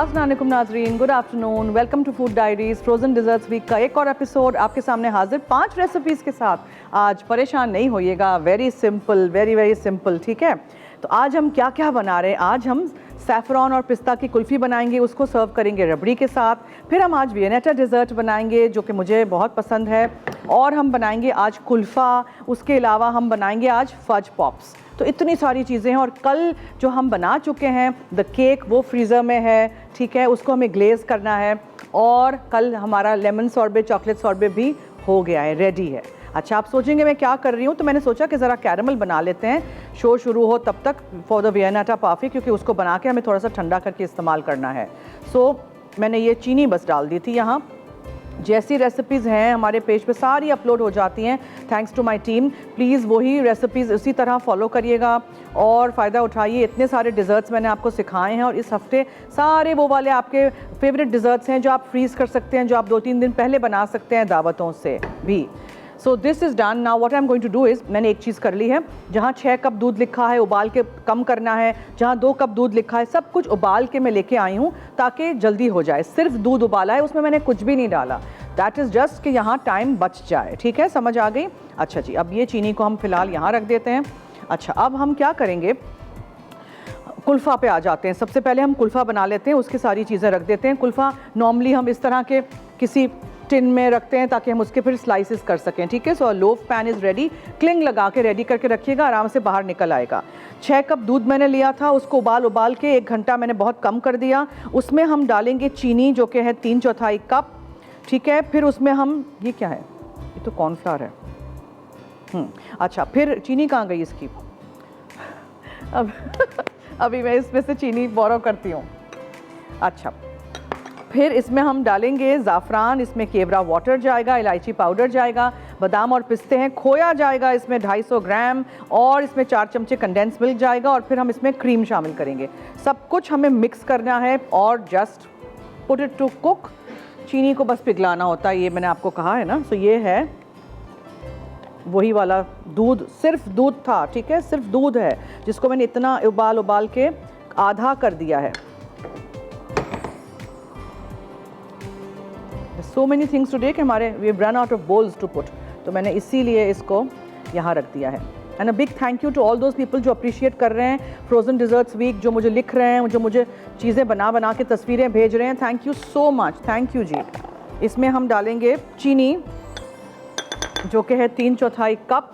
अस्सलाम वालेकुम नाजरीन, good afternoon, welcome to food diaries. Frozen desserts week का एक और एपिसोड आपके सामने हाजिर 5 रेसिपीज़ के साथ। आज परेशान नहीं होइएगा, वेरी सिंपल, वेरी सिंपल, ठीक है। तो आज हम क्या क्या बना रहे हैं? आज हम सैफ़रॉन और पिस्ता की कुल्फ़ी बनाएंगे, उसको सर्व करेंगे रबड़ी के साथ। फिर हम आज वियनेटा डिज़र्ट बनाएंगे जो कि मुझे बहुत पसंद है, और हम बनाएंगे आज कुल्फ़ा। उसके अलावा हम बनाएंगे आज फज पॉप्स। तो इतनी सारी चीज़ें हैं। और कल जो हम बना चुके हैं द केक, वो फ्रीज़र में है, ठीक है, उसको हमें ग्लेज़ करना है। और कल हमारा लेमन सॉर्बे, चॉकलेट सॉर्बे भी हो गया है, रेडी है। अच्छा, आप सोचेंगे मैं क्या कर रही हूँ, तो मैंने सोचा कि ज़रा कैरमल बना लेते हैं, शो शुरू हो तब तक, फॉर द वियनेटा पाफ़ी, क्योंकि उसको बना के हमें थोड़ा सा ठंडा करके इस्तेमाल करना है। सो मैंने ये चीनी बस डाल दी थी यहाँ। जैसी रेसिपीज़ हैं हमारे पेज पे सारी अपलोड हो जाती हैं, thanks to my team. Please वही रेसिपीज़ उसी तरह फॉलो करिएगा और फ़ायदा उठाइए। इतने सारे डिज़र्ट्स मैंने आपको सिखाए हैं, और इस हफ़्ते सारे वो वाले आपके फेवरेट डिज़र्ट्स हैं जो आप फ्रीज़ कर सकते हैं, जो आप 2-3 दिन पहले बना सकते हैं दावतों से भी। So this is done. Now what I am going to do is, मैंने एक चीज़ कर ली है। जहाँ 6 कप दूध लिखा है, उबाल के कम करना है। जहाँ 2 कप दूध लिखा है, सब कुछ उबाल के मैं लेके आई हूँ ताकि जल्दी हो जाए। सिर्फ दूध उबाला है, उसमें मैंने कुछ भी नहीं डाला। दैट इज़ जस्ट कि यहाँ टाइम बच जाए, ठीक है, समझ आ गई। अच्छा जी, अब ये चीनी को हम फ़िलहाल यहाँ रख देते हैं। अच्छा, अब हम क्या करेंगे, कुल्फ़ा पे आ जाते हैं। सबसे पहले हम कुल्फ़ा बना लेते हैं, उसकी सारी चीज़ें रख देते हैं। कुल्फ़ा नॉर्मली हम इस तरह के किसी टिन में रखते हैं ताकि हम उसके फिर स्लाइसेस कर सकें, ठीक है। So loaf pan is ready. Cling लगा के रेडी करके रखिएगा, आराम से बाहर निकल आएगा। 6 कप दूध मैंने लिया था, उसको उबाल के 1 घंटा मैंने बहुत कम कर दिया। उसमें हम डालेंगे चीनी जो कि है 3/4 कप, ठीक है। फिर उसमें हम, ये क्या है, ये तो कॉर्नफ्लावर है। अच्छा, फिर चीनी कहाँ गई इसकी? अब अभी मैं इसमें से चीनी बोरो करती हूँ। अच्छा, फिर इसमें हम डालेंगे ज़ाफ़रान, इसमें केवड़ा वाटर जाएगा, इलायची पाउडर जाएगा, बादाम और पिस्ते हैं, खोया जाएगा इसमें 250 ग्राम, और इसमें 4 चमचे कंडेंस मिल्क जाएगा, और फिर हम इसमें क्रीम शामिल करेंगे। सब कुछ हमें मिक्स करना है और just put it to cook. चीनी को बस पिघलाना होता है, ये मैंने आपको कहा है ना। सो ये है वही वाला दूध, सिर्फ दूध था, ठीक है, सिर्फ दूध है जिसको मैंने इतना उबाल के आधा कर दिया है। सो मेनी थिंग्स टुडे कि हमारे we run out of bowls to put, तो मैंने इसीलिए इसको यहाँ रख दिया है। And a big thank you to all those people जो अप्रिशिएट कर रहे हैं फ्रोज़न डिज़र्ट्स वीक, जो मुझे लिख रहे हैं, जो मुझे चीज़ें बना के तस्वीरें भेज रहे हैं। Thank you so much, thank you ji. इसमें हम डालेंगे चीनी जो कि है 3/4 कप,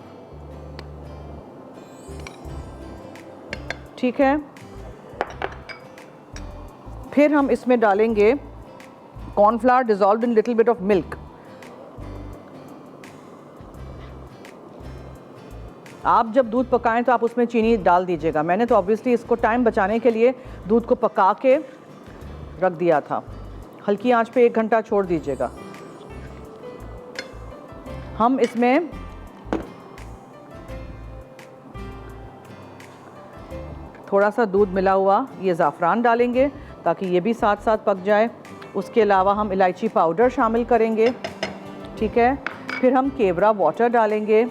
ठीक है। फिर हम इसमें डालेंगे cornflour dissolved in little bit of milk. आप जब दूध पकाएं तो आप उसमें चीनी डाल दीजिएगा। मैंने तो ऑब्वियसली इसको टाइम बचाने के लिए दूध को पका के रख दिया था। हल्की आंच पे 1 घंटा छोड़ दीजिएगा। हम इसमें थोड़ा सा दूध मिला हुआ ये ज़ाफ़रान डालेंगे ताकि ये भी साथ साथ पक जाए। उसके अलावा हम इलायची पाउडर शामिल करेंगे, ठीक है। फिर हम केवड़ा वाटर डालेंगे।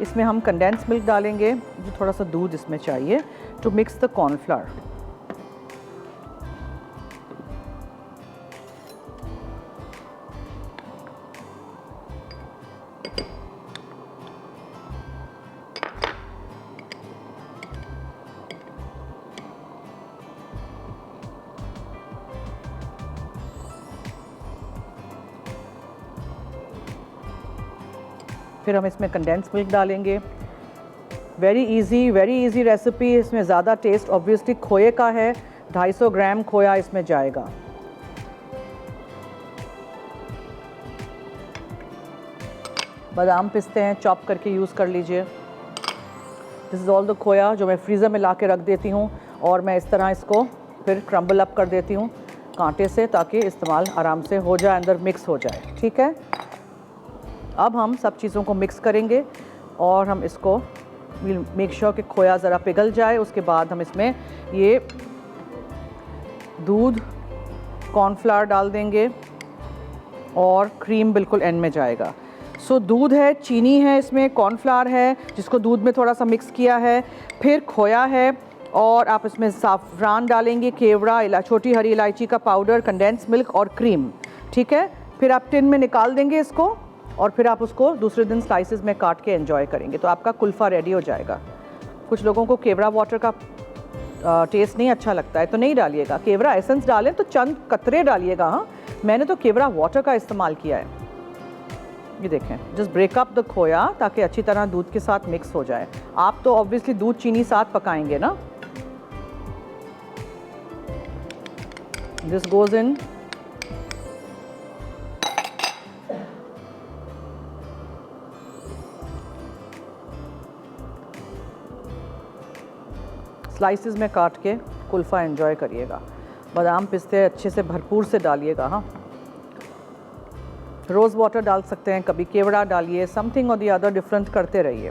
इसमें हम कंडेंस मिल्क डालेंगे, जो थोड़ा सा दूध इसमें चाहिए टू मिक्स द कॉर्नफ्लावर। फिर हम इसमें कंडेंस मिल्क डालेंगे। Very easy recipe. इसमें ज़्यादा टेस्ट ऑब्वियसली खोए का है। 250 ग्राम खोया इसमें जाएगा। बादाम पिस्ते हैं, चॉप करके यूज़ कर लीजिए। दिस इज़ ऑल द खोया जो मैं फ्रीज़र में ला के रख देती हूँ, और मैं इस तरह इसको फिर क्रम्बल अप कर देती हूँ कांटे से ताकि इस्तेमाल आराम से हो जाए, अंदर मिक्स हो जाए, ठीक है। अब हम सब चीज़ों को मिक्स करेंगे और हम इसको मेक श्योर कि खोया ज़रा पिघल जाए। उसके बाद हम इसमें ये दूध, कॉर्नफ्लावर डाल देंगे, और क्रीम बिल्कुल एंड में जाएगा। सो दूध है, चीनी है, इसमें कॉर्नफ्लावर है जिसको दूध में थोड़ा सा मिक्स किया है, फिर खोया है, और आप इसमें साफ़रान डालेंगे, केवड़ा, छोटी हरी इलायची का पाउडर, कंडेंस मिल्क और क्रीम, ठीक है। फिर आप टिन में निकाल देंगे इसको और फिर आप उसको दूसरे दिन स्लाइसेस में काट के एंजॉय करेंगे, तो आपका कुल्फ़ा रेडी हो जाएगा। कुछ लोगों को केवड़ा वाटर का टेस्ट नहीं अच्छा लगता है तो नहीं डालिएगा, केवड़ा एसेंस डालें तो चंद कतरे डालिएगा। हाँ, मैंने तो केवड़ा वाटर का इस्तेमाल किया है। ये देखें, जस्ट ब्रेक अप द खोया ताकि अच्छी तरह दूध के साथ मिक्स हो जाए। आप तो ऑब्वियसली दूध चीनी साथ पकाएंगे ना। दिस गोज इन, स्लाइसेस में काट के कुल्फ़ा एंजॉय करिएगा। बादाम पिस्ते अच्छे से भरपूर से डालिएगा। हाँ, रोज़ वाटर डाल सकते हैं, कभी केवड़ा डालिए, समथिंग और दी अदर डिफरेंट करते रहिए।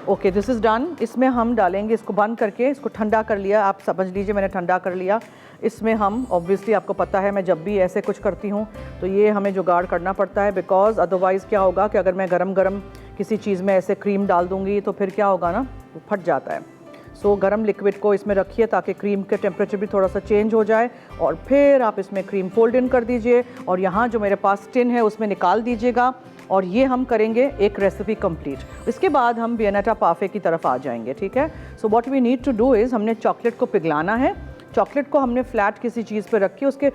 Okay, this is done. इसमें हम डालेंगे, इसको बंद करके इसको ठंडा कर लिया, आप समझ लीजिए मैंने ठंडा कर लिया। इसमें हम ऑब्वियसली, आपको पता है मैं जब भी ऐसे कुछ करती हूँ तो ये हमें जुगाड़ करना पड़ता है, बिकॉज़ अदरवाइज़ क्या होगा कि अगर मैं गरम गरम किसी चीज़ में ऐसे क्रीम डाल दूँगी तो फिर क्या होगा ना, वो फट जाता है। सो गरम लिक्विड को इसमें रखिए ताकि क्रीम के टेम्परेचर भी थोड़ा सा चेंज हो जाए, और फिर आप इसमें क्रीम फोल्ड इन कर दीजिए और यहाँ जो मेरे पास टिन है उसमें निकाल दीजिएगा। और ये हम करेंगे एक रेसिपी कंप्लीट। इसके बाद हम वियनेटा पाफे की तरफ आ जाएंगे, ठीक है। So what we need to do is, हमने चॉकलेट को पिघलाना है। चॉकलेट को हमने फ्लैट किसी चीज़ पर रखी, उसके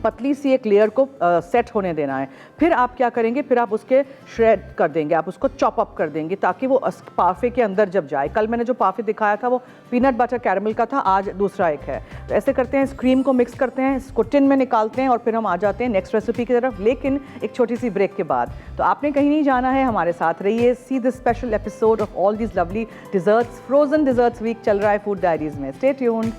पतली सी एक लेयर को सेट होने देना है। फिर आप क्या करेंगे, फिर आप उसके श्रेड कर देंगे, आप उसको चॉप अप कर देंगे ताकि वो पाफे के अंदर जब जाए। कल मैंने जो पाफे दिखाया था वो पीनट बटर कैरमल का था, आज दूसरा एक है। तो ऐसे करते हैं, इस क्रीम को मिक्स करते हैं, इसको टिन में निकालते हैं और फिर हम आ जाते हैं नेक्स्ट रेसिपी की तरफ, लेकिन एक छोटी सी ब्रेक के बाद। तो आपने कहीं नहीं जाना है, हमारे साथ रहिए। See this special episode of all these lovely desserts. Frozen desserts week चल रहा है फूड डायरीज में। Stay tuned.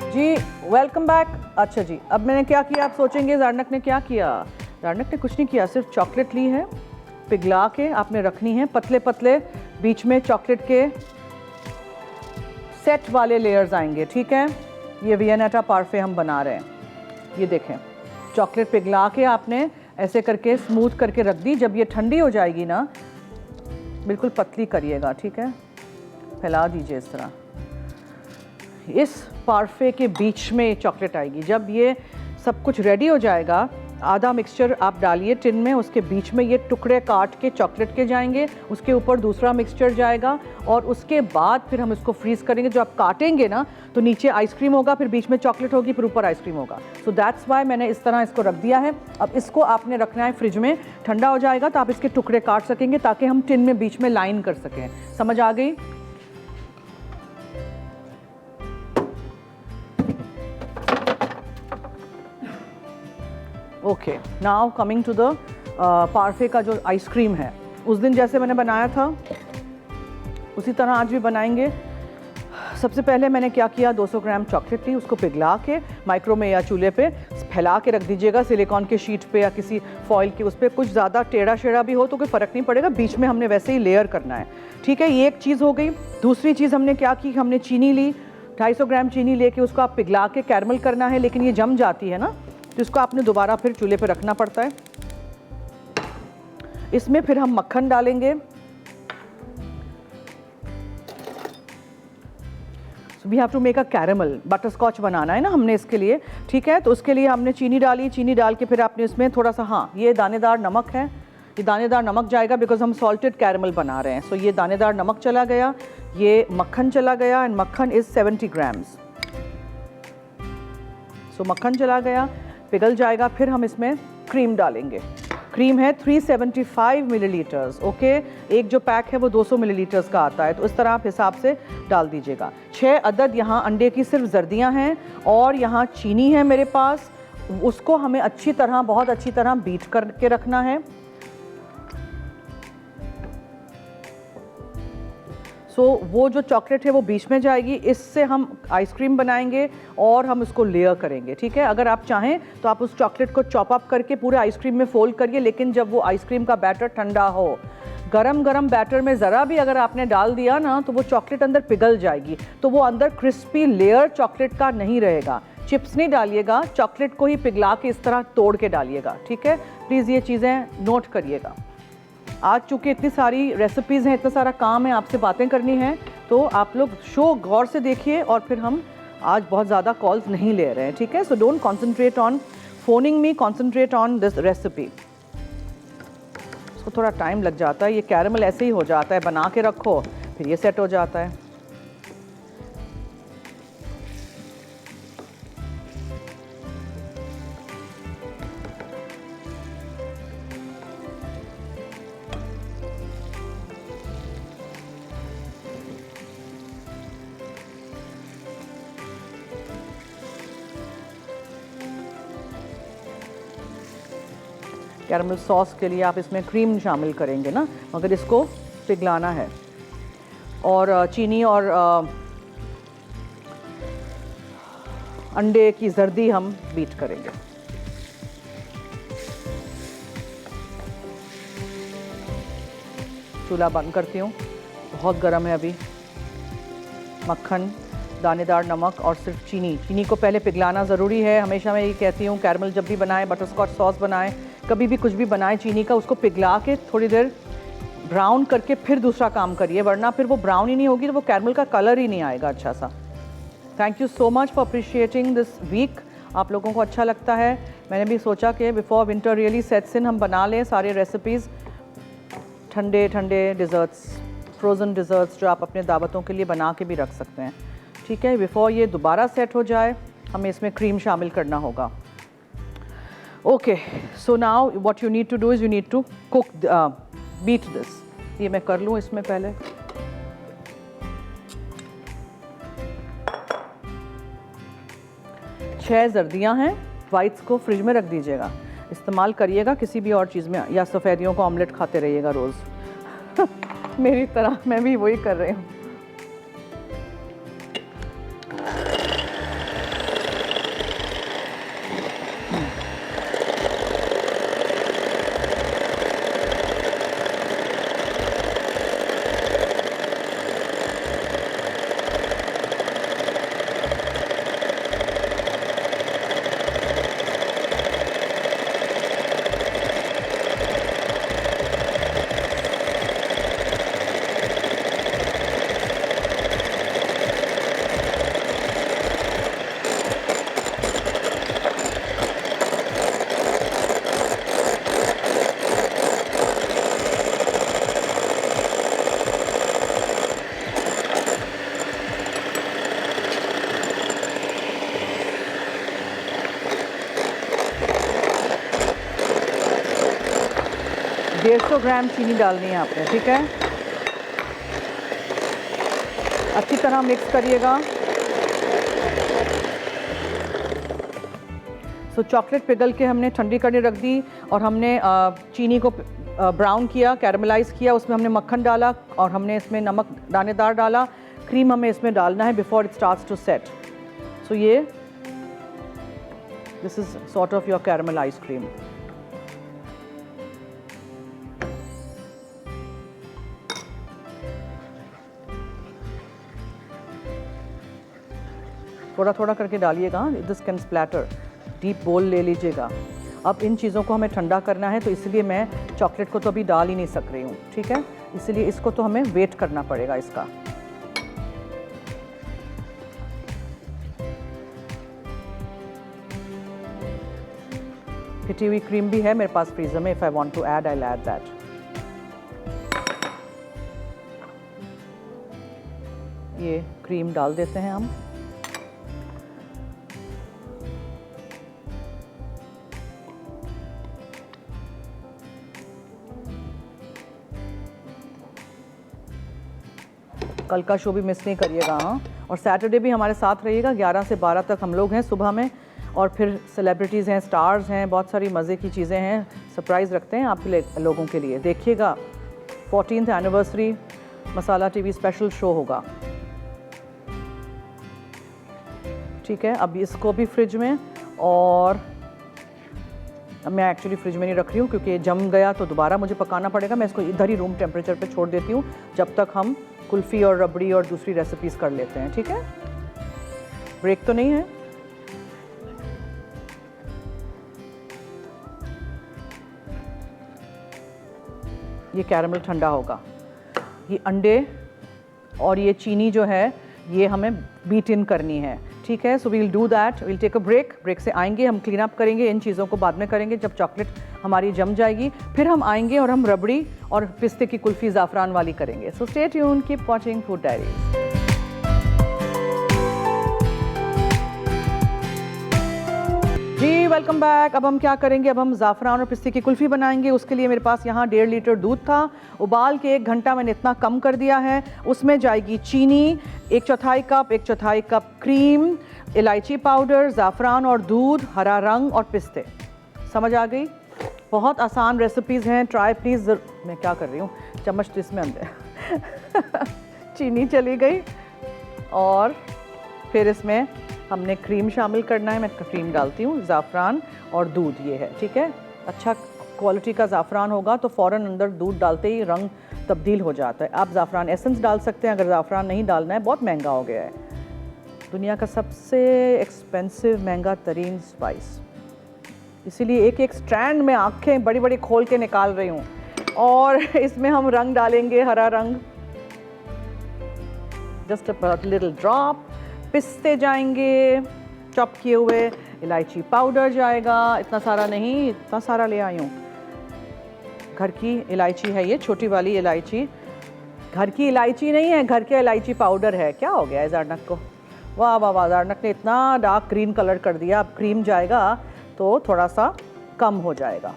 जी वेलकम बैक। अच्छा जी, अब मैंने क्या किया आप सोचेंगे ज़ारनक ने क्या किया। ज़ारनक ने कुछ नहीं किया, सिर्फ चॉकलेट ली है, पिघला के आपने रखनी है पतले पतले, बीच में चॉकलेट के सेट वाले लेयर्स आएंगे, ठीक है। ये वियनेटा पार्फे हम बना रहे हैं। ये देखें, चॉकलेट पिघला के आपने ऐसे करके स्मूथ करके रख दी। जब ये ठंडी हो जाएगी ना, बिल्कुल पतली करिएगा, ठीक है, फैला दीजिए इस तरह। इस पार्फे के बीच में चॉकलेट आएगी। जब ये सब कुछ रेडी हो जाएगा, आधा मिक्सचर आप डालिए टिन में, उसके बीच में ये टुकड़े काट के चॉकलेट के जाएंगे, उसके ऊपर दूसरा मिक्सचर जाएगा और उसके बाद फिर हम इसको फ्रीज़ करेंगे। जो आप काटेंगे ना तो नीचे आइसक्रीम होगा, फिर बीच में चॉकलेट होगी, फिर ऊपर आइसक्रीम होगा। सो दैट्स वाई मैंने इस तरह इसको रख दिया है। अब इसको आपने रखना है फ्रिज में, ठंडा हो जाएगा तो आप इसके टुकड़े काट सकेंगे ताकि हम टिन में बीच में लाइन कर सकें। समझ आ गई? Okay, now coming to the parfait का जो आइसक्रीम है, उस दिन जैसे मैंने बनाया था उसी तरह आज भी बनाएंगे। सबसे पहले मैंने क्या किया, 200 ग्राम चॉकलेट ली, उसको पिघला के माइक्रो में या चूल्हे पे फैला के रख दीजिएगा, सिलिकॉन के शीट पे या किसी फॉइल के उस पर। कुछ ज़्यादा टेढ़ा शेढ़ा भी हो तो कोई फ़र्क नहीं पड़ेगा, बीच में हमने वैसे ही लेयर करना है, ठीक है। ये एक चीज़ हो गई। दूसरी चीज़ हमने क्या की, हमने चीनी ली, 250 ग्राम चीनी लेके उसको आप पिघला के कैरमल करना है, लेकिन ये जम जाती है ना, तो इसको आपने दोबारा फिर चूल्हे पे रखना पड़ता है। इसमें फिर हम मक्खन डालेंगे। So we have to make a caramel, butterscotch बनाना है ना हमने इसके लिए, ठीक है। तो उसके लिए हमने चीनी डाली, चीनी डाल के फिर आपने इसमें थोड़ा सा, हाँ ये दानेदार नमक है, ये दानेदार नमक जाएगा बिकॉज हम सॉल्टेड कैरमल बना रहे हैं। सो ये दानेदार नमक चला गया, ये मक्खन चला गया, एंड मक्खन इज़ 70 ग्राम्स। सो मक्खन चला गया, पिघल जाएगा। फिर हम इसमें क्रीम डालेंगे। क्रीम है 375 मिलीलीटर्स, ओके। एक जो पैक है वो 200 मिलीलीटर्स का आता है, तो इस तरह आप हिसाब से डाल दीजिएगा। 6 अदद यहाँ अंडे की सिर्फ जर्दियाँ हैं और यहाँ चीनी है मेरे पास, उसको हमें अच्छी तरह, बहुत अच्छी तरह बीट करके रखना है। सो वो जो चॉकलेट है वो बीच में जाएगी, इससे हम आइसक्रीम बनाएंगे और हम उसको लेयर करेंगे, ठीक है। अगर आप चाहें तो आप उस चॉकलेट को चॉप अप करके पूरे आइसक्रीम में फोल्ड करिए, लेकिन जब वो आइसक्रीम का बैटर ठंडा हो, गरम गरम बैटर में ज़रा भी अगर आपने डाल दिया ना तो वो चॉकलेट अंदर पिघल जाएगी, तो वो अंदर क्रिस्पी लेयर चॉकलेट का नहीं रहेगा। चिप्स नहीं डालिएगा, चॉकलेट को ही पिघला के इस तरह तोड़ के डालिएगा, ठीक है। प्लीज़ ये चीज़ें नोट करिएगा। आज चूँकि इतनी सारी रेसिपीज़ हैं, इतना सारा काम है, आपसे बातें करनी है, तो आप लोग शो गौर से देखिए और फिर हम आज बहुत ज़्यादा कॉल्स नहीं ले रहे हैं, ठीक है। So don't concentrate on phoning me, concentrate on this recipe. इसको थोड़ा टाइम लग जाता है, ये कैरमल ऐसे ही हो जाता है, बना के रखो फिर ये सेट हो जाता है। कैरमल सॉस के लिए आप इसमें क्रीम शामिल करेंगे ना, मगर इसको पिघलाना है। और चीनी और अंडे की जर्दी हम बीट करेंगे। चूल्हा बंद करती हूँ, बहुत गर्म है अभी। मक्खन, दानेदार नमक और सिर्फ चीनी को पहले पिघलाना ज़रूरी है। हमेशा मैं ये कहती हूँ, कैरमल जब भी बनाएं, बटरस्कॉच सॉस बनाएं, कभी भी कुछ भी बनाएं, चीनी का उसको पिघला के थोड़ी देर ब्राउन करके फिर दूसरा काम करिए, वरना फिर वो ब्राउन ही नहीं होगी तो वो कैरमल का कलर ही नहीं आएगा अच्छा सा। Thank you so much for appreciating this week. आप लोगों को अच्छा लगता है। मैंने भी सोचा कि before winter really sets in हम बना लें सारे रेसिपीज़, ठंडे ठंडे डिज़र्ट्स, फ्रोज़न डिज़र्ट्स जो आप अपने दावतों के लिए बना के भी रख सकते हैं, ठीक है। बिफोर ये दोबारा सेट हो जाए हमें इसमें क्रीम शामिल करना होगा। Okay, so now what you need to do is you need to cook beat this. ये मैं कर लूँ इसमें पहले। छह जर्दियाँ हैं, वाइट्स को फ्रिज में रख दीजिएगा, इस्तेमाल करिएगा किसी भी और चीज़ में, या सफ़ेदियों को ऑमलेट खाते रहिएगा रोज़ मेरी तरह मैं भी वही कर रही हूँ। सौ ग्राम चीनी डालनी है आपने, ठीक है। अच्छी तरह मिक्स करिएगा। सो चॉकलेट पिघल के हमने ठंडी करने रख दी और हमने चीनी को ब्राउन किया, कैरमलाइज़ किया, उसमें हमने मक्खन डाला और हमने इसमें नमक दानेदार डाला। क्रीम हमें इसमें डालना है before it starts to set. So ये this is sort of your caramelised cream. थोड़ा थोड़ा करके डालिएगा, दिस कैन स्प्लैटर। डीप बोल ले लीजिएगा। अब इन चीज़ों को हमें ठंडा करना है, तो इसलिए मैं चॉकलेट को तो अभी डाल ही नहीं सक रही हूँ, ठीक है। इसलिए इसको तो हमें वेट करना पड़ेगा इसका। पिटी हुई क्रीम भी है मेरे पास फ्रीजर में, if I want to add I will add that. ये क्रीम डाल देते हैं हम। कल का शो भी मिस नहीं करिएगा, हाँ। और सैटरडे भी हमारे साथ रहिएगा, 11 से 12 तक हम लोग हैं सुबह में, और फिर सेलिब्रिटीज़ हैं, स्टार्स हैं, बहुत सारी मज़े की चीज़ें हैं, सरप्राइज़ रखते हैं आप लोगों के लिए। देखिएगा 14th एनिवर्सरी मसाला टीवी स्पेशल शो होगा, ठीक है। अब इसको भी फ्रिज में, और अब मैं एक्चुअली फ्रिज में नहीं रख रही हूँ क्योंकि जम गया तो दोबारा मुझे पकाना पड़ेगा। मैं इसको इधर ही रूम टेम्परेचर पे छोड़ देती हूँ जब तक हम कुल्फ़ी और रबड़ी और दूसरी रेसिपीज़ कर लेते हैं। ठीक है, ब्रेक तो नहीं है? ये कैरमल ठंडा होगा, ये अंडे और ये चीनी जो है ये हमें बीट इन करनी है। ठीक है, so we will do that, will take a break. Break से आएंगे हम क्लीन अप करेंगे, इन चीज़ों को बाद में करेंगे जब चॉकलेट हमारी जम जाएगी। फिर हम आएंगे और हम रबड़ी और पिस्ते की कुल्फ़ी ज़ाफ़रान वाली करेंगे। So stay tuned, keep watching food diaries. जी वेलकम बैक। अब हम क्या करेंगे, अब हम ज़ाफ़रान और पिस्ते की कुल्फ़ी बनाएंगे। उसके लिए मेरे पास यहाँ 1.5 लीटर दूध था, उबाल के 1 घंटा मैंने इतना कम कर दिया है। उसमें जाएगी चीनी 1/4 कप, 1/4 कप क्रीम, इलायची पाउडर, ज़ाफ़रान और दूध, हरा रंग और पिस्ते। समझ आ गई? बहुत आसान रेसिपीज़ हैं, ट्राई प्लीज़। मैं क्या कर रही हूँ, चम्मच तो इसमें अंदर चीनी चली गई और फिर इसमें हमने क्रीम शामिल करना है। मैं क्रीम डालती हूँ, ज़ाफ़रान और दूध ये है। ठीक है, अच्छा क्वालिटी का ज़ाफ़रान होगा तो फ़ौरन अंदर दूध डालते ही रंग तब्दील हो जाता है। आप ज़ाफ़रान एसेंस डाल सकते हैं अगर ज़ाफ़रान नहीं डालना है, बहुत महंगा हो गया है, दुनिया का सबसे एक्सपेंसिव महंगा तरीन स्पाइस, इसीलिए एक एक स्ट्रैंड में आँखें बड़ी बड़ी खोल के निकाल रही हूँ। और इसमें हम रंग डालेंगे, हरा रंग, जस्ट अ लिटिल ड्रॉप। पिस्ते जाएंगे चॉप किए हुए, इलायची पाउडर जाएगा, इतना सारा नहीं, इतना सारा ले आई हूँ। घर की इलायची है ये, छोटी वाली इलायची, घर की इलायची नहीं है, घर के इलायची पाउडर है। क्या हो गया है ज़ारनक को? वाह वाह वाह, ज़ारनक ने इतना डार्क ग्रीन कलर कर दिया। अब क्रीम जाएगा तो थोड़ा सा कम हो जाएगा,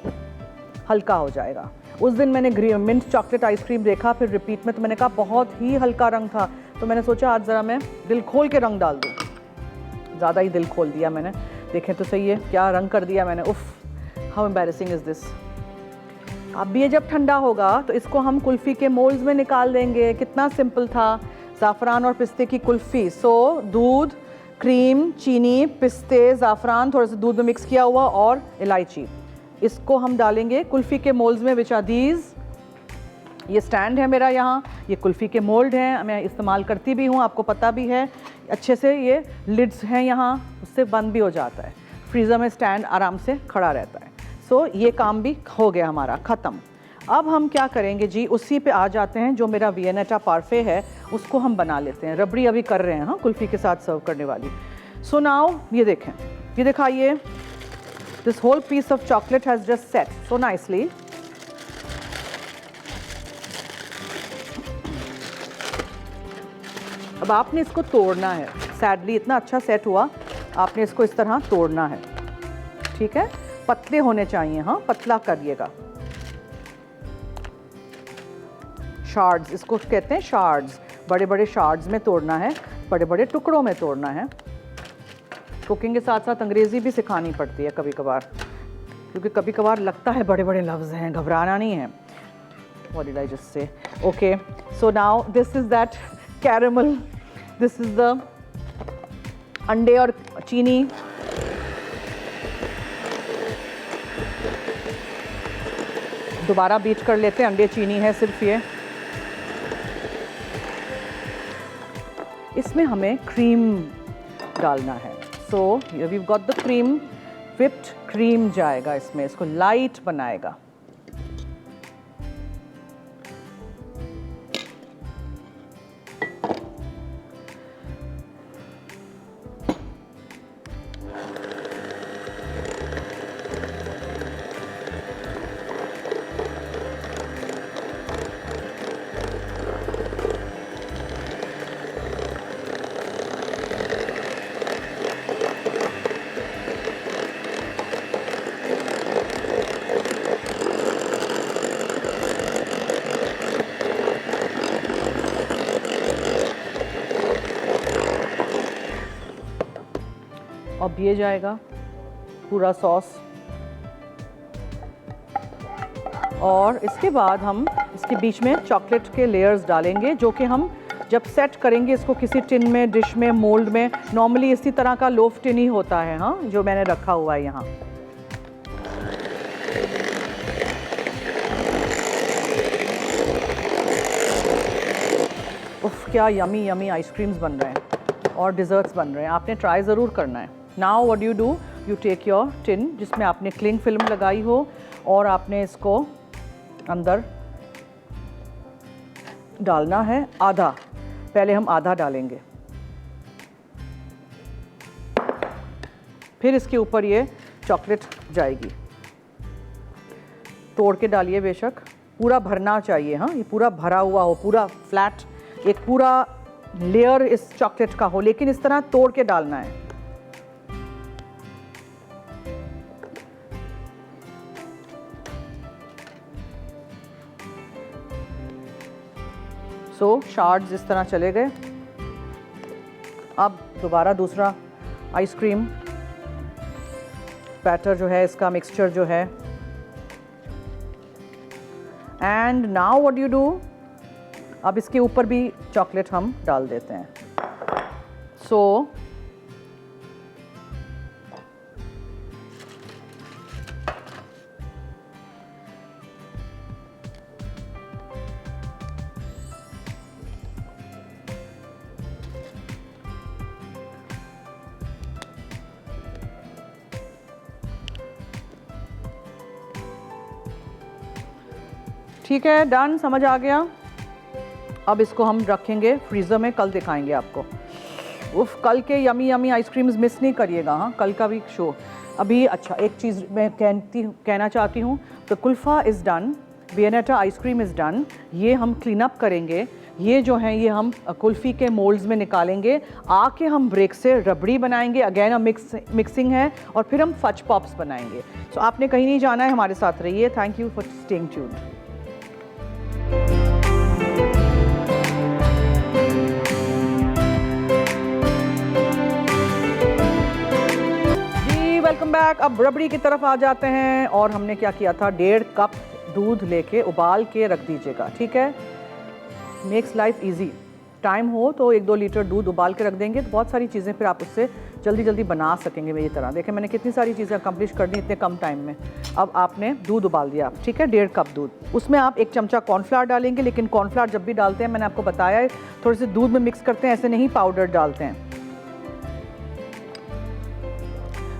हल्का हो जाएगा। उस दिन मैंने मिंट चॉकलेट आइसक्रीम देखा, फिर रिपीट में, तो मैंने कहा बहुत ही हल्का रंग था, तो मैंने सोचा आज ज़रा मैं दिल खोल के रंग डाल दूँ। ज़्यादा ही दिल खोल दिया मैंने, देखें तो सही है क्या रंग कर दिया मैंने। उफ़, हाउ एम्बैरेसिंग इज़ दिस। अब ये जब ठंडा होगा तो इसको हम कुल्फ़ी के मोल्ड्स में निकाल देंगे। कितना सिंपल था, ज़ाफ़रान और पिस्ते की कुल्फ़ी। सो दूध, क्रीम, चीनी, पिस्ते, ज़ाफ़रान, थोड़ा सा दूध में मिक्स किया हुआ और इलायची, इसको हम डालेंगे कुल्फ़ी के मोल्ड्स में, विच आर दीज़। ये स्टैंड है मेरा यहाँ, ये कुल्फ़ी के मोल्ड हैं, मैं इस्तेमाल करती भी हूँ, आपको पता भी है अच्छे से। ये लिड्स हैं यहाँ, उससे बंद भी हो जाता है, फ्रीज़र में स्टैंड आराम से खड़ा रहता है। सो ये काम भी हो गया हमारा ख़त्म। अब हम क्या करेंगे जी, उसी पे आ जाते हैं, जो मेरा वियनेटा पार्फे है उसको हम बना लेते हैं। रबड़ी अभी कर रहे हैं, हाँ, कुल्फ़ी के साथ सर्व करने वाली। सो नाउ ये देखें, ये दिखाइए, this whole piece of chocolate has just set so nicely. अब आपने इसको तोड़ना है, सैडली इतना अच्छा सेट हुआ, आपने इसको इस तरह तोड़ना है। ठीक है, पतले होने चाहिए, हाँ, पतला करिएगा। शार्ड्स इसको कहते हैं, शार्ड्स, बड़े बड़े शार्ड्स में तोड़ना है, बड़े बड़े टुकड़ों में तोड़ना है। कुकिंग के साथ साथ अंग्रेज़ी भी सिखानी पड़ती है कभी कभार, क्योंकि कभी कभार लगता है बड़े बड़े लफ्ज़ हैं, घबराना नहीं है। What did I just say? Okay, so now this is that caramel, this is the अंडे और चीनी। दोबारा बीट कर लेते हैं, अंडे चीनी है सिर्फ ये। इसमें हमें क्रीम डालना है। So we got the cream, whipped cream जाएगा इसमें, इसको लाइट बनाएगा। अब ये जाएगा पूरा सॉस, और इसके बाद हम इसके बीच में चॉकलेट के लेयर्स डालेंगे, जो कि हम जब सेट करेंगे इसको किसी टिन में, डिश में, मोल्ड में। नॉर्मली इसी तरह का लोफ टिन ही होता है, हाँ, जो मैंने रखा हुआ है यहाँ। उफ, क्या यमी यमी आइसक्रीम्स बन रहे हैं और डिज़र्ट्स बन रहे हैं। आपने ट्राई ज़रूर करना है। Now what you do, you take your tin जिसमें आपने क्लिंग फिल्म लगाई हो और आपने इसको अंदर डालना है आधा। पहले हम आधा डालेंगे, फिर इसके ऊपर ये चॉकलेट जाएगी। तोड़ के डालिए बेशक, पूरा भरना चाहिए। हाँ, ये पूरा भरा हुआ हो, पूरा फ्लैट, एक पूरा लेयर इस चॉकलेट का हो, लेकिन इस तरह तोड़ के डालना है। सो शार्ड्स इस तरह चले गए। अब दोबारा दूसरा आइसक्रीम बैटर जो है, इसका मिक्सचर जो है, and now what you do, अब इसके ऊपर भी चॉकलेट हम डाल देते हैं। सो ठीक है, डन, समझ आ गया। अब इसको हम रखेंगे फ्रीज़र में, कल दिखाएंगे आपको। उफ, कल के यमी यमी आइसक्रीम्स मिस नहीं करिएगा। हाँ, कल का भी शो। अभी अच्छा, एक चीज़ मैं कहना चाहती हूँ, तो kulfa is done, Viennetta ice cream is done. ये हम क्लीन अप करेंगे। ये जो है, ये हम कुल्फ़ी के मोल्ड्स में निकालेंगे। आके हम ब्रेक से रबड़ी बनाएंगे, अगेन हम मिक्सिंग है, और फिर हम फज पॉप्स बनाएंगे। सो आपने कहीं नहीं जाना है, हमारे साथ रहिए। Thank you for staying tuned. Welcome back. अब रबड़ी की तरफ आ जाते हैं। और हमने क्या किया था, 1.5 कप दूध लेके उबाल के रख दीजिएगा, ठीक है। Makes life easy. टाइम हो तो 1-2 लीटर दूध उबाल के रख देंगे तो बहुत सारी चीज़ें फिर आप उससे जल्दी जल्दी बना सकेंगे। मेरी तरह देखें, मैंने कितनी सारी चीज़ें अकम्प्लिश कर दी इतने कम टाइम में। अब आपने दूध उबाल दिया, ठीक है, 1.5 कप दूध। उसमें आप 1 चमचा कॉर्नफ्लावर डालेंगे, लेकिन कॉर्नफ्लावर जब भी डालते हैं, मैंने आपको बताया है, थोड़े से दूध में मिक्स करते हैं, ऐसे नहीं पाउडर डालते हैं।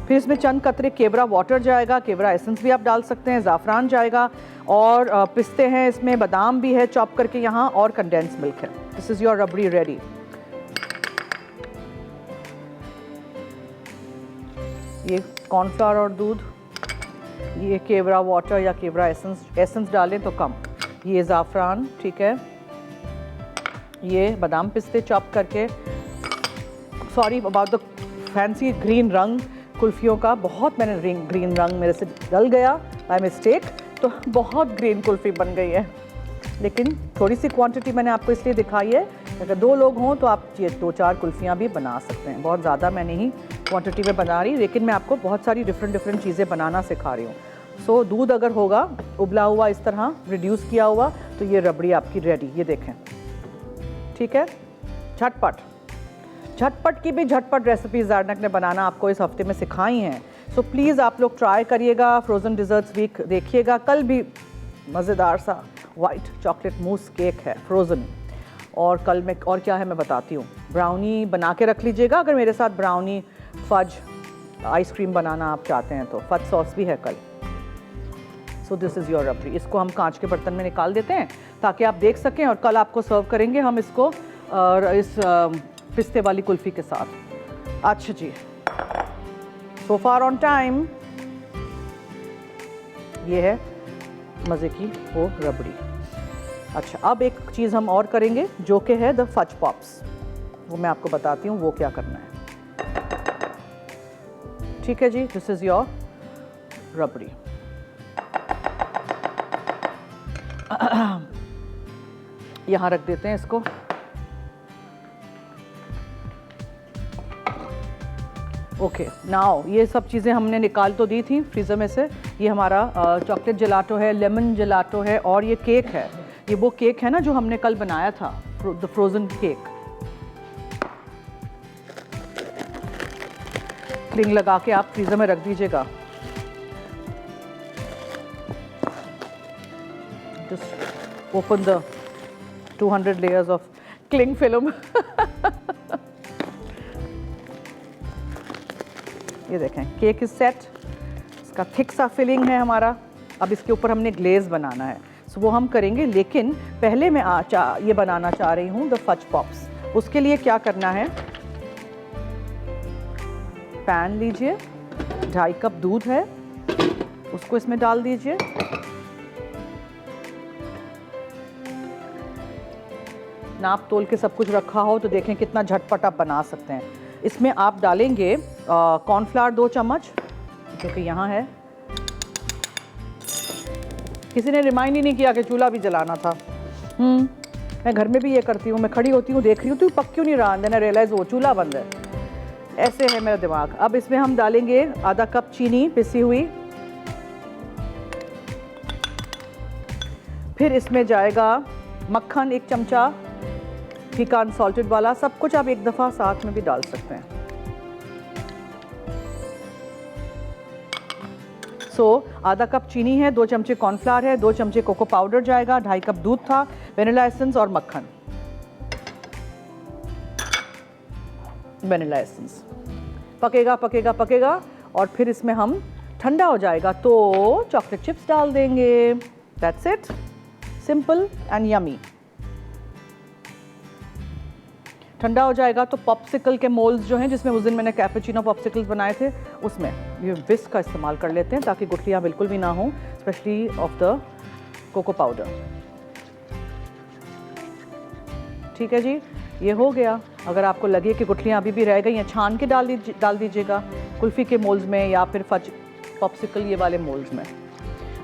फिर इसमें चंद कतरे केवड़ा वाटर जाएगा, केवड़ा एसेंस भी आप डाल सकते हैं, ज़ाफ़रान जाएगा, और पिस्ते हैं इसमें, बादाम भी है चॉप करके यहाँ, और कंडेंस मिल्क है। This is your rabri ready. ये कॉर्नफ्लावर और दूध, ये केवड़ा वाटर या केवड़ा एसेंस डालें तो कम, ये ज़ाफ़रान, ठीक है, ये बादाम पिस्ते चॉप करके, sorry about the fancy green रंग कुल्फ़ियों का, बहुत मैंने ग्रीन रंग मेरे से डल गया बाय मिस्टेक, तो बहुत ग्रीन कुल्फ़ी बन गई है। लेकिन थोड़ी सी क्वांटिटी मैंने आपको इसलिए दिखाई है, अगर 2 लोग हों तो आप ये 2-4 कुल्फ़ियाँ भी बना सकते हैं। बहुत ज़्यादा मैं नहीं क्वांटिटी में बना रही, लेकिन मैं आपको बहुत सारी डिफरेंट चीज़ें बनाना सिखा रही हूँ। सो दूध अगर होगा उबला हुआ, इस तरह रिड्यूस किया हुआ, तो ये रबड़ी आपकी रेडी। ये देखें, ठीक है। झटपट की भी झटपट रेसिपीज़ ज़ारनक ने बनाना आपको इस हफ्ते में सिखाई हैं। सो प्लीज़ आप लोग ट्राई करिएगा। फ्रोज़न डिज़र्ट्स वीक देखिएगा। कल भी मज़ेदार सा वाइट चॉकलेट मूस केक है फ्रोज़न, और कल में और क्या है मैं बताती हूँ। ब्राउनी बना के रख लीजिएगा अगर मेरे साथ ब्राउनी फज आइसक्रीम बनाना आप चाहते हैं तो। फज सॉस भी है कल। सो दिस इज़ योर रबड़ी। इसको हम कांच के बर्तन में निकाल देते हैं ताकि आप देख सकें, और कल आपको सर्व करेंगे हम इसको इस पिस्ते वाली कुल्फ़ी के साथ। अच्छा जी, सो फार ऑन टाइम। ये है मज़े की वो रबड़ी। अच्छा, अब एक चीज़ हम और करेंगे जो कि है द फज पॉप्स। वो मैं आपको बताती हूँ वो क्या करना है। ठीक है जी, दिस इज़ योर रबड़ी। यहाँ रख देते हैं इसको। ओके, नाउ ये सब चीज़ें हमने निकाल तो दी थी फ्रीज़र में से। ये हमारा चॉकलेट जलाटो है, लेमन जलाटो है, और ये केक है। ये वो केक है ना जो हमने कल बनाया था, द फ्रोज़न केक। क्लिंग लगा के आप फ्रीज़र में रख दीजिएगा। Just open the 200 layers of cling film. ये देखें केक इज सेट, इसका थिक सा फिलिंग है हमारा। अब इसके ऊपर हमने ग्लेज बनाना है, सो वो हम करेंगे, लेकिन पहले मैं ये बनाना चाह रही हूँ द फज पॉप्स। उसके लिए क्या करना है, पैन लीजिए, 2.5 कप दूध है, उसको इसमें डाल दीजिए। नाप तोल के सब कुछ रखा हो तो देखें कितना झटपट आप बना सकते हैं। इसमें आप डालेंगे कॉर्नफ्लावर 2 चम्मच, जो कि यहाँ है। किसी ने रिमाइंड ही नहीं किया कि चूल्हा भी जलाना था। मैं घर में भी ये करती हूँ, मैं खड़ी होती हूँ, देख रही हूँ तो पक क्यों नहीं रहा, देन आई रियलाइज वो चूल्हा बंद है। ऐसे है मेरा दिमाग। अब इसमें हम डालेंगे आधा कप चीनी पिसी हुई, फिर इसमें जाएगा मक्खन 1 चमचा, फीका अनसॉल्टेड वाला। सब कुछ आप एक दफ़ा साथ में भी डाल सकते हैं। आधा कप चीनी है, 2 चमचे कॉर्नफ्लावर है, 2 चमचे कोको पाउडर जाएगा, 2.5 कप दूध था, वेनिला एसेंस और मक्खन। वेनिला एसेंस पकेगा पकेगा पकेगा, और फिर इसमें हम ठंडा हो जाएगा तो चॉकलेट चिप्स डाल देंगे। That's it, simple and yummy. ठंडा हो जाएगा तो पॉप्सिकल के मोल्ड्स जो हैं, जिसमें उस दिन मैंने कैपुचिनो पॉप्सिकल्स बनाए थे, उसमें ये विस्क का इस्तेमाल कर लेते हैं ताकि गुठलियाँ बिल्कुल भी ना हो, specially of the cocoa powder. ठीक है जी, ये हो गया। अगर आपको लगे कि गुठलियाँ अभी भी रह गई हैं, छान के डाल दीजिएगा कुल्फ़ी के मोल्ड्स में या फिर फज पॉप्सिकल ये वाले मोल्ड्स में।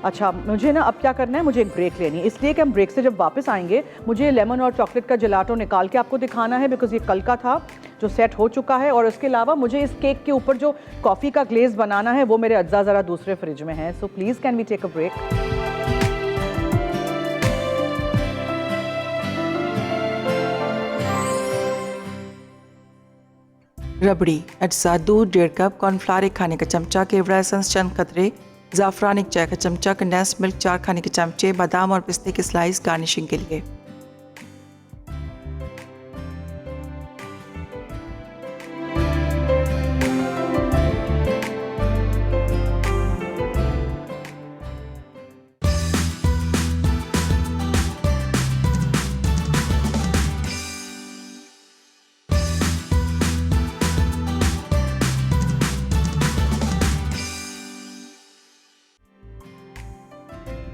अच्छा, मुझे ना अब क्या करना है, मुझे एक ब्रेक लेनी है, इसलिए कि हम ब्रेक से जब वापस आएंगे मुझे लेमन और चॉकलेट का जलाटो निकाल के आपको दिखाना है, बिकॉज ये कल का था जो सेट हो चुका है। और उसके अलावा मुझे इस केक के ऊपर जो कॉफ़ी का ग्लेज बनाना है वो मेरे अज्जा ज़रा दूसरे फ्रिज में है। So please can we take a break. Rabri, अज्जा दूध 1.5 कप, कॉर्नफ्लावर 1 खाने का चमचा, केवड़ा एसेंस चंद कतरे, ज़ाफ़रान 1 चाय का चमचा, कंडेंस मिल्क 4 खाने के चमचे, बादाम और पिस्ते के स्लाइस गार्निशिंग के लिए।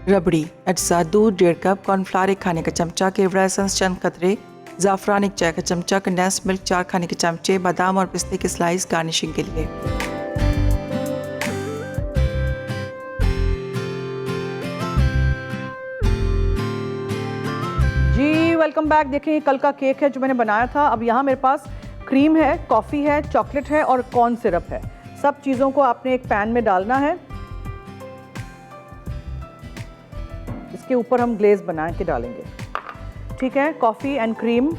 रबड़ी, अज्जा दूध 1.5 कप, कॉर्नफ्लावर 1 खाने का चमचा, केवड़ा एसेंस चंद कतरे, ज़ाफ़रान 1 चाय का चमचा, कंडेंस मिल्क 4 खाने के चमचे, बादाम और पिस्ते के स्लाइस गार्निशिंग के लिए। जी वेलकम बैक। देखिए कल का केक है जो मैंने बनाया था। अब यहाँ मेरे पास क्रीम है, कॉफ़ी है, चॉकलेट है और कॉर्न सिरप है। सब चीज़ों को आपने एक पैन में डालना है। इसके ऊपर हम ग्लेज बना के डालेंगे। ठीक है, coffee and cream,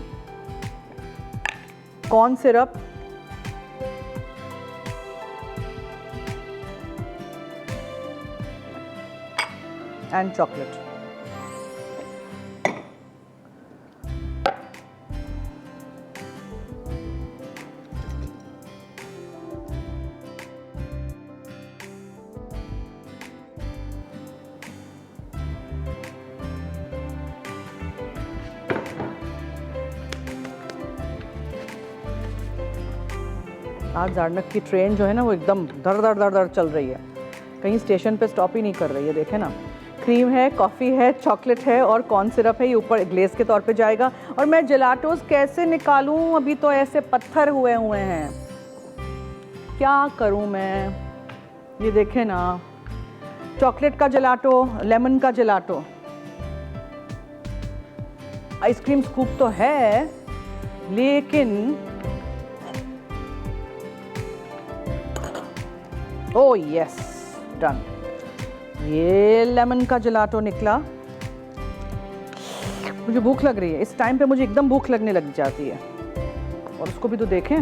corn syrup, and chocolate. आज जारनक की ट्रेन जो है ना वो एकदम धड़ धड़ धड़ धड़ चल रही है, कहीं स्टेशन पे स्टॉप ही नहीं कर रही है। देखें ना, क्रीम है, कॉफ़ी है, चॉकलेट है और कॉर्न सिरप है। ये ऊपर ग्लेज के तौर पे जाएगा। और मैं जलाटोस कैसे निकालूं, अभी तो ऐसे पत्थर हुए हैं, क्या करूं मैं। ये देखें ना, चॉकलेट का जलाटो, लेमन का जलाटो, आइसक्रीम स्कूप तो है, लेकिन ओह यस, डन। ये लेमन का जलाटो निकला। मुझे भूख लग रही है इस टाइम पे, मुझे एकदम भूख लगने लग जाती है। और उसको भी तो देखें,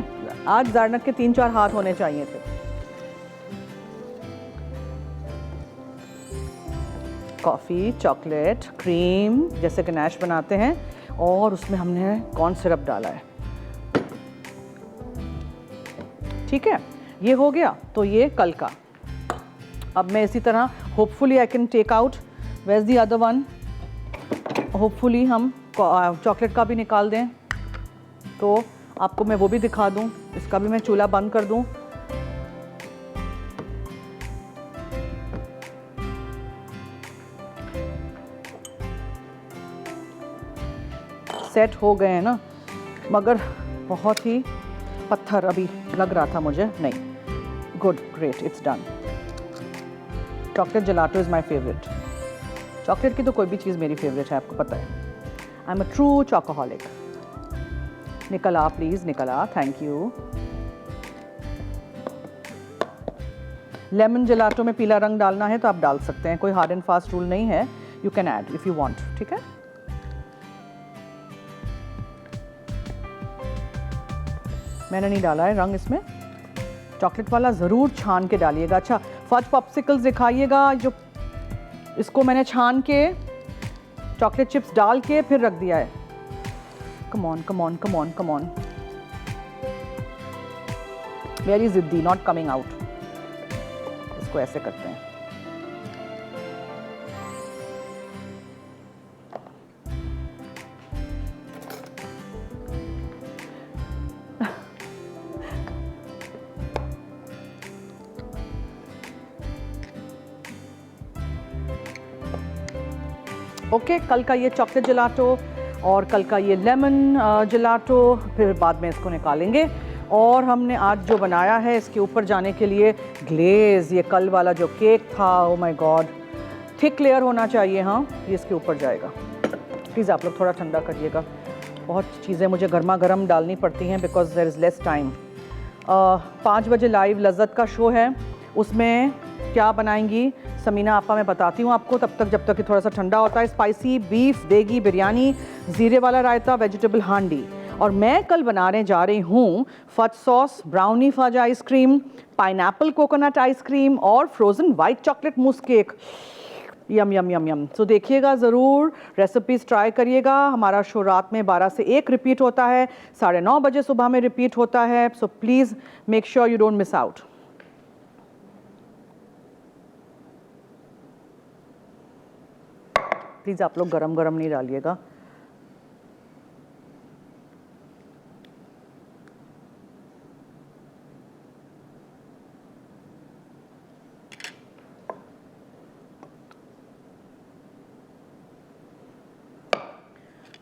आज जारनक के 3-4 हाथ होने चाहिए थे। कॉफ़ी, चॉकलेट, क्रीम, जैसे गनाश बनाते हैं, और उसमें हमने कॉर्न सिरप डाला है। ठीक है, ये हो गया। तो ये कल का। अब मैं इसी तरह hopefully I can take out, where is the other one, hopefully हम चॉकलेट का भी निकाल दें तो आपको मैं वो भी दिखा दूं। इसका भी मैं चूल्हा बंद कर दूं। सेट हो गए हैं ना, मगर बहुत ही पत्थर अभी लग रहा था मुझे। नहीं, good, great, it's done. Chocolate gelato is my favourite. Chocolate की तो कोई भी चीज़ मेरी फेवरेट है, आपको पता है। I am a true chocoholic. निकल आ प्लीज़, निकल आ, थैंक यू। लेमन जेलाटो में पीला रंग डालना है तो आप डाल सकते हैं, कोई हार्ड एंड फास्ट रूल नहीं है। You can add if you want, ठीक है। मैंने नहीं डाला है रंग इसमें, चॉकलेट वाला ज़रूर छान के डालिएगा। अच्छा, फज पॉप्सिकल्स दिखाइएगा, जो इसको मैंने छान के चॉकलेट चिप्स डाल के फिर रख दिया है। Come on come on come on come on, very जिद्दी, नॉट कमिंग आउट। इसको ऐसे करते हैं। ओके, कल का ये चॉकलेट जेलाटो और कल का ये लेमन जेलाटो, फिर बाद में इसको निकालेंगे। और हमने आज जो बनाया है इसके ऊपर जाने के लिए ग्लेज़, ये कल वाला जो केक था, oh my God, thick layer होना चाहिए। हाँ, ये इसके ऊपर जाएगा। प्लीज़ आप लोग थोड़ा ठंडा करिएगा, बहुत चीज़ें मुझे गर्मा गर्म डालनी पड़ती हैं because there is less time. 5 बजे लाइव लज्जत का शो है, उसमें क्या बनाएंगी समीना आपा मैं बताती हूँ आपको। तब तक, जब तक कि थोड़ा सा ठंडा होता है, स्पाइसी बीफ देगी बिरयानी, ज़ीरे वाला रायता, वेजिटेबल हांडी। और मैं कल बनाने जा रही हूँ fudge sauce, brownie fudge ice cream, pineapple coconut ice cream और frozen white chocolate mousse cake. Yum yum yum yum. So देखिएगा ज़रूर, रेसिपीज़ ट्राई करिएगा। हमारा शो रात में 12 से 1 रिपीट होता है, 9:30 बजे सुबह में रिपीट होता है। So please make sure you don't miss out. Please आप लोग गरम गरम नहीं डालिएगा।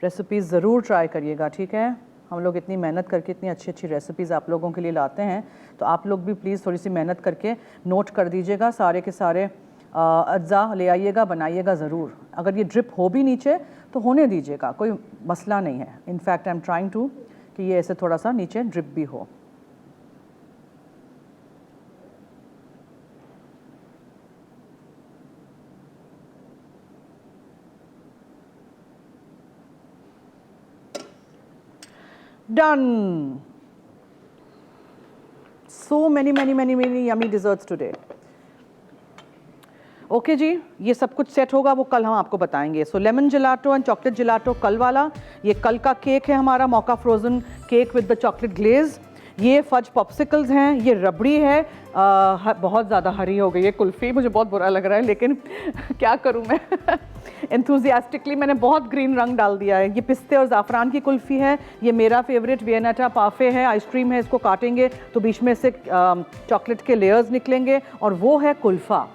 रेसिपीज़ ज़रूर ट्राई करिएगा, ठीक है। हम लोग इतनी मेहनत करके इतनी अच्छी अच्छी रेसिपीज़ आप लोगों के लिए लाते हैं, तो आप लोग भी प्लीज़ थोड़ी सी मेहनत करके नोट कर दीजिएगा। सारे के सारे अज्जा ले आइएगा, बनाइएगा ज़रूर। अगर ये ड्रिप हो भी नीचे तो होने दीजिएगा, कोई मसला नहीं है। In fact I am trying to कि ये ऐसे थोड़ा सा नीचे ड्रिप भी हो। Done. So many yummy desserts today. Okay जी, ये सब कुछ सेट होगा वो कल हम आपको बताएंगे। So lemon gelato and chocolate gelato कल वाला, ये कल का केक है हमारा मौका frozen cake with the chocolate glaze. ये फज पॉप्सिकल्स हैं, ये रबड़ी है। बहुत ज़्यादा हरी हो गई है कुल्फ़ी, मुझे बहुत बुरा लग रहा है, लेकिन क्या करूँ मैं एंथुजियास्टिकली मैंने बहुत ग्रीन रंग डाल दिया है। ये पिस्ते और ज़ाफ़रान की कुल्फ़ी है। ये मेरा फेवरेट वियनाटा पाफे है, आइसक्रीम है। इसको काटेंगे तो बीच में से चॉकलेट के लेयर्स निकलेंगे, और वो है कुल्फ़ा।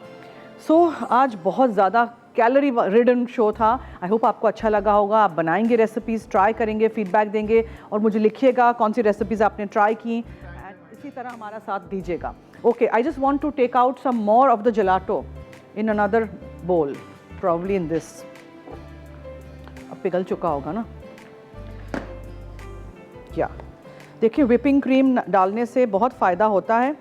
सो आज बहुत ज़्यादा कैलोरी रिडन शो था। आई होप आपको अच्छा लगा होगा। आप बनाएंगे रेसिपीज़, ट्राई करेंगे, फीडबैक देंगे और मुझे लिखिएगा कौन सी रेसिपीज़ आपने ट्राई की, एंड इसी तरह हमारा साथ दीजिएगा। Okay, I just want to take out some more of the gelato in another bowl, probably in this. अब पिघल चुका होगा ना। क्या देखिए, विपिंग क्रीम डालने से बहुत फ़ायदा होता है,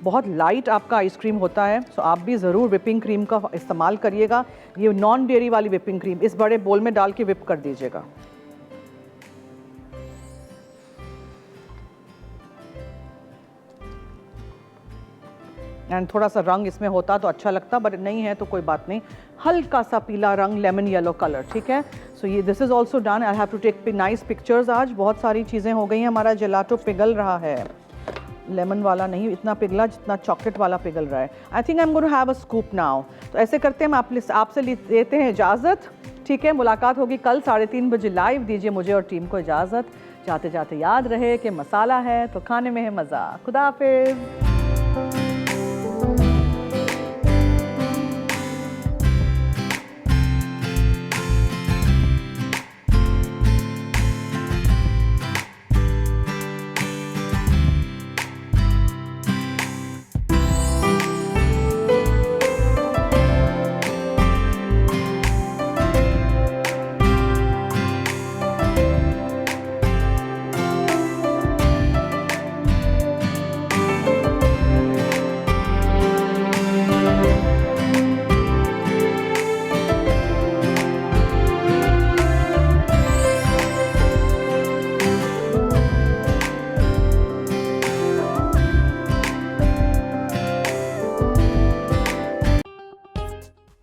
बहुत लाइट आपका आइसक्रीम होता है। सो आप भी ज़रूर विपिंग क्रीम का इस्तेमाल करिएगा। ये नॉन डेयरी वाली विपिंग क्रीम इस बड़े बोल में डाल के विप कर दीजिएगा। एंड थोड़ा सा रंग इसमें होता तो अच्छा लगता, बट नहीं है तो कोई बात नहीं। हल्का सा पीला रंग, लेमन येलो कलर, ठीक है। सो ये this is also done. I have to take nice pictures. आज बहुत सारी चीज़ें हो गई हैं. हमारा जेलाटो पिघल रहा है. लेमन वाला नहीं इतना पिघला जितना चॉकलेट वाला पिघल रहा है. I think I am going to have a scoop now. तो ऐसे करते हैं, हम आपसे लेते हैं इजाज़त. ठीक है, मुलाकात होगी कल 3:30 बजे लाइव. दीजिए मुझे और टीम को इजाज़त. जाते जाते याद रहे कि मसाला है तो खाने में है मज़ा. खुदा हाफिज़.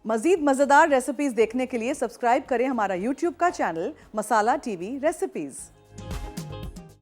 मज़ीद मज़ेदार रेसिपीज़ देखने के लिए सब्सक्राइब करें हमारा YouTube का चैनल मसाला टीवी रेसिपीज़.